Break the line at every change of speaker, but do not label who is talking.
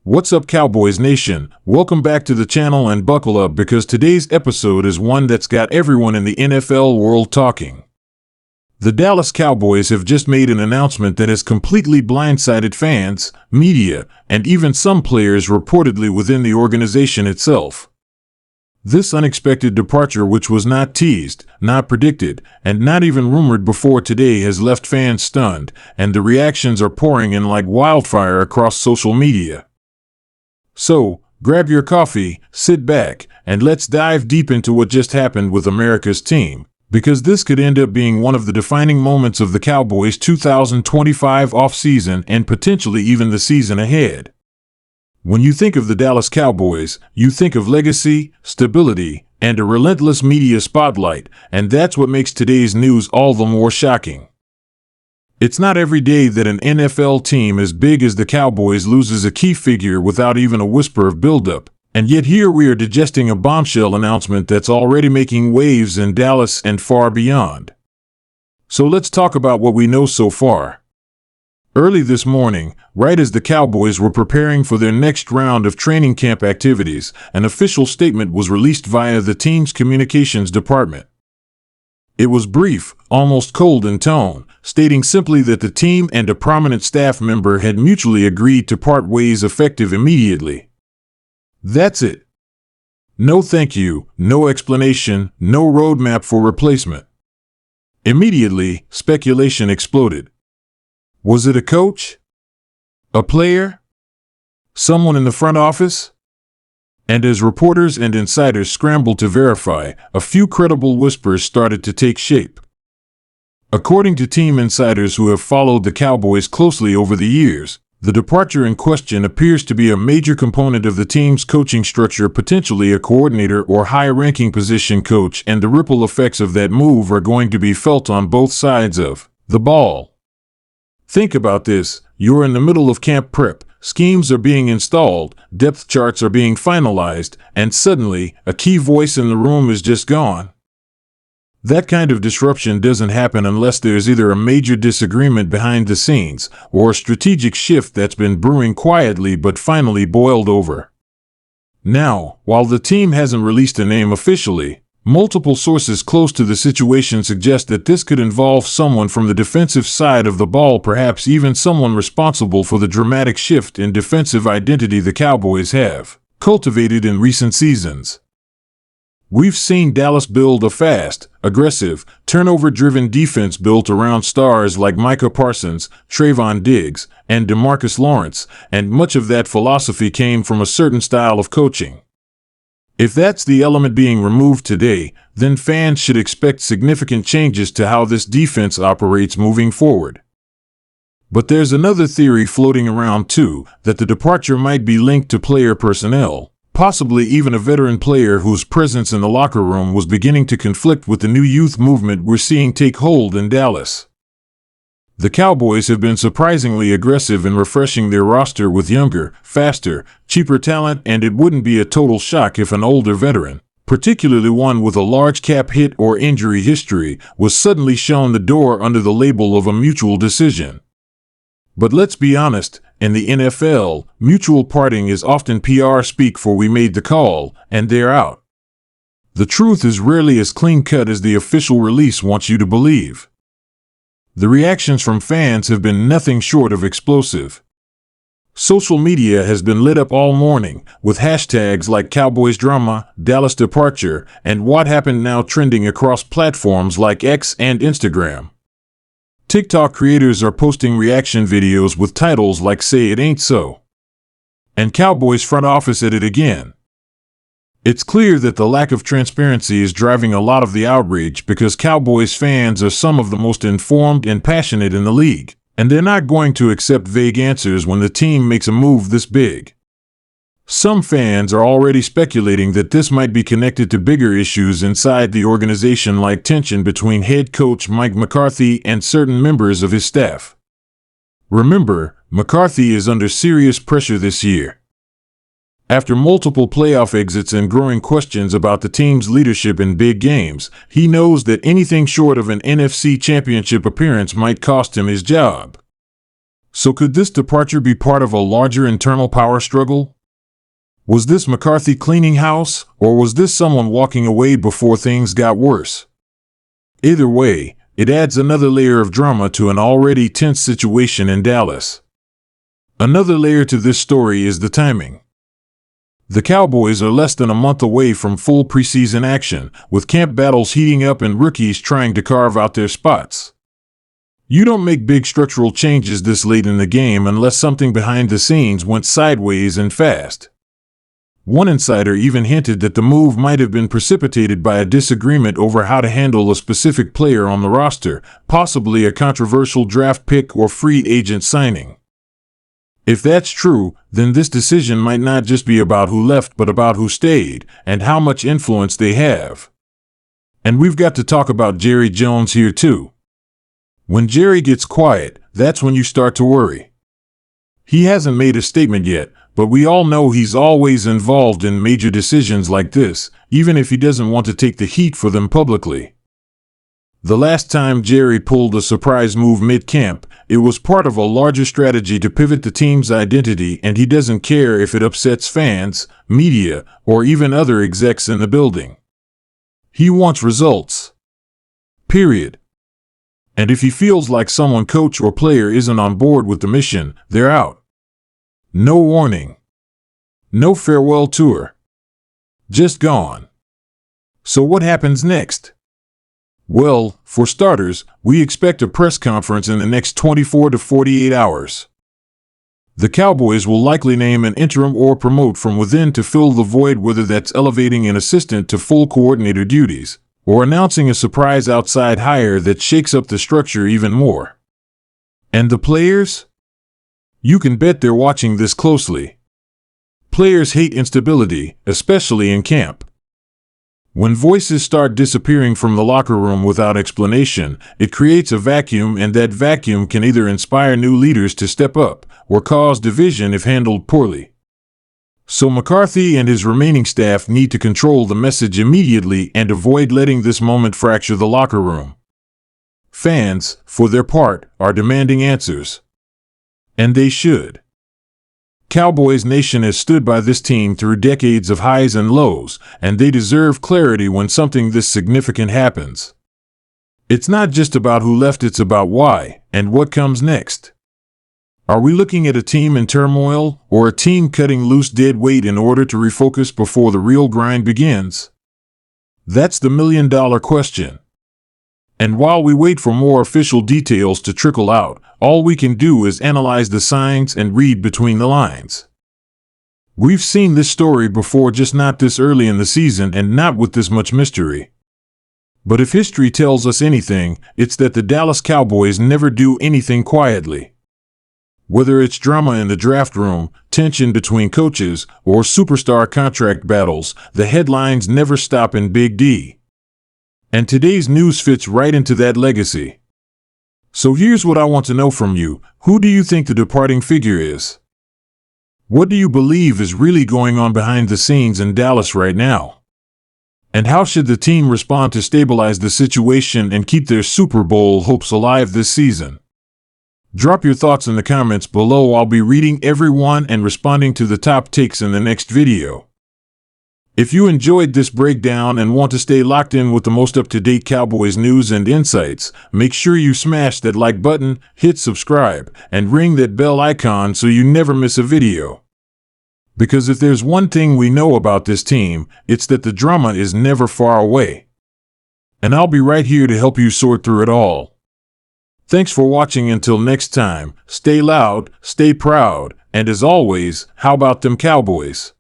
What's up, Cowboys Nation? Welcome back to the channel and buckle up because today's episode is one that's got everyone in the NFL world talking. The Dallas Cowboys have just made an announcement that has completely blindsided fans, media, and even some players reportedly within the organization itself. This unexpected departure, which was not teased, not predicted, and not even rumored before today, has left fans stunned, and the reactions are pouring in like wildfire across social media. So, grab your coffee, sit back, and let's dive deep into what just happened with America's team, because this could end up being one of the defining moments of the Cowboys' 2025 offseason and potentially even the season ahead. When you think of the Dallas Cowboys, you think of legacy, stability, and a relentless media spotlight, and that's what makes today's news all the more shocking. It's not every day that an NFL team as big as the Cowboys loses a key figure without even a whisper of buildup, and yet here we are digesting a bombshell announcement that's already making waves in Dallas and far beyond. So let's talk about what we know so far. Early this morning, right as the Cowboys were preparing for their next round of training camp activities, an official statement was released via the team's communications department. It was brief, almost cold in tone, stating simply that the team and a prominent staff member had mutually agreed to part ways effective immediately. That's it. No thank you, no explanation, no roadmap for replacement. Immediately, speculation exploded. Was it a coach? A player? Someone in the front office? And as reporters and insiders scrambled to verify, a few credible whispers started to take shape. According to team insiders who have followed the Cowboys closely over the years, the departure in question appears to be a major component of the team's coaching structure, potentially a coordinator or high-ranking position coach, and the ripple effects of that move are going to be felt on both sides of the ball. Think about this: you're in the middle of camp prep, schemes are being installed, depth charts are being finalized, and suddenly, a key voice in the room is just gone. That kind of disruption doesn't happen unless there's either a major disagreement behind the scenes, or a strategic shift that's been brewing quietly but finally boiled over. Now, while the team hasn't released a name officially, multiple sources close to the situation suggest that this could involve someone from the defensive side of the ball, perhaps even someone responsible for the dramatic shift in defensive identity the Cowboys have cultivated in recent seasons. We've seen Dallas build a fast, aggressive, turnover-driven defense built around stars like Micah Parsons, Trayvon Diggs, and DeMarcus Lawrence, and much of that philosophy came from a certain style of coaching. If that's the element being removed today, then fans should expect significant changes to how this defense operates moving forward. But there's another theory floating around too, that the departure might be linked to player personnel, possibly even a veteran player whose presence in the locker room was beginning to conflict with the new youth movement we're seeing take hold in Dallas. The Cowboys have been surprisingly aggressive in refreshing their roster with younger, faster, cheaper talent, and it wouldn't be a total shock if an older veteran, particularly one with a large cap hit or injury history, was suddenly shown the door under the label of a mutual decision. But let's be honest, in the NFL, mutual parting is often PR speak for "we made the call, and they're out." The truth is rarely as clean-cut as the official release wants you to believe. The reactions from fans have been nothing short of explosive. Social media has been lit up all morning, with hashtags like Cowboys drama, Dallas departure, and what happened now trending across platforms like X and Instagram. TikTok creators are posting reaction videos with titles like "Say It Ain't So" and "Cowboys front office at it again." It's clear that the lack of transparency is driving a lot of the outrage, because Cowboys fans are some of the most informed and passionate in the league, and they're not going to accept vague answers when the team makes a move this big. Some fans are already speculating that this might be connected to bigger issues inside the organization, like tension between head coach Mike McCarthy and certain members of his staff. Remember, McCarthy is under serious pressure this year. After multiple playoff exits and growing questions about the team's leadership in big games, he knows that anything short of an NFC Championship appearance might cost him his job. So could this departure be part of a larger internal power struggle? Was this McCarthy cleaning house, or was this someone walking away before things got worse? Either way, it adds another layer of drama to an already tense situation in Dallas. Another layer to this story is the timing. The Cowboys are less than a month away from full preseason action, with camp battles heating up and rookies trying to carve out their spots. You don't make big structural changes this late in the game unless something behind the scenes went sideways and fast. One insider even hinted that the move might have been precipitated by a disagreement over how to handle a specific player on the roster, possibly a controversial draft pick or free agent signing. If that's true, then this decision might not just be about who left but about who stayed and how much influence they have. And we've got to talk about Jerry Jones here too. When Jerry gets quiet, that's when you start to worry. He hasn't made a statement yet, but we all know he's always involved in major decisions like this, even if he doesn't want to take the heat for them publicly. The last time Jerry pulled a surprise move mid-camp, it was part of a larger strategy to pivot the team's identity, and he doesn't care if it upsets fans, media, or even other execs in the building. He wants results. Period. And if he feels like someone, coach or player, isn't on board with the mission, they're out. No warning. No farewell tour. Just gone. So what happens next? Well, for starters, we expect a press conference in the next 24 to 48 hours. The Cowboys will likely name an interim or promote from within to fill the void, whether that's elevating an assistant to full coordinator duties, or announcing a surprise outside hire that shakes up the structure even more. And the players? You can bet they're watching this closely. Players hate instability, especially in camp. When voices start disappearing from the locker room without explanation, it creates a vacuum, and that vacuum can either inspire new leaders to step up or cause division if handled poorly. So McCarthy and his remaining staff need to control the message immediately and avoid letting this moment fracture the locker room. Fans, for their part, are demanding answers. And they should. Cowboys Nation has stood by this team through decades of highs and lows, and they deserve clarity when something this significant happens. It's not just about who left, it's about why and what comes next. Are we looking at a team in turmoil, or a team cutting loose dead weight in order to refocus before the real grind begins? That's the million-dollar question. And while we wait for more official details to trickle out, all we can do is analyze the signs and read between the lines. We've seen this story before, just not this early in the season and not with this much mystery. But if history tells us anything, it's that the Dallas Cowboys never do anything quietly. Whether it's drama in the draft room, tension between coaches, or superstar contract battles, the headlines never stop in Big D. And today's news fits right into that legacy. So here's what I want to know from you. Who do you think the departing figure is? What do you believe is really going on behind the scenes in Dallas right now? And how should the team respond to stabilize the situation and keep their Super Bowl hopes alive this season? Drop your thoughts in the comments below. I'll be reading every one and responding to the top takes in the next video. If you enjoyed this breakdown and want to stay locked in with the most up-to-date Cowboys news and insights, make sure you smash that like button, hit subscribe, and ring that bell icon so you never miss a video. Because if there's one thing we know about this team, it's that the drama is never far away. And I'll be right here to help you sort through it all. Thanks for watching. Until next time, stay loud, stay proud, and as always, how about them Cowboys?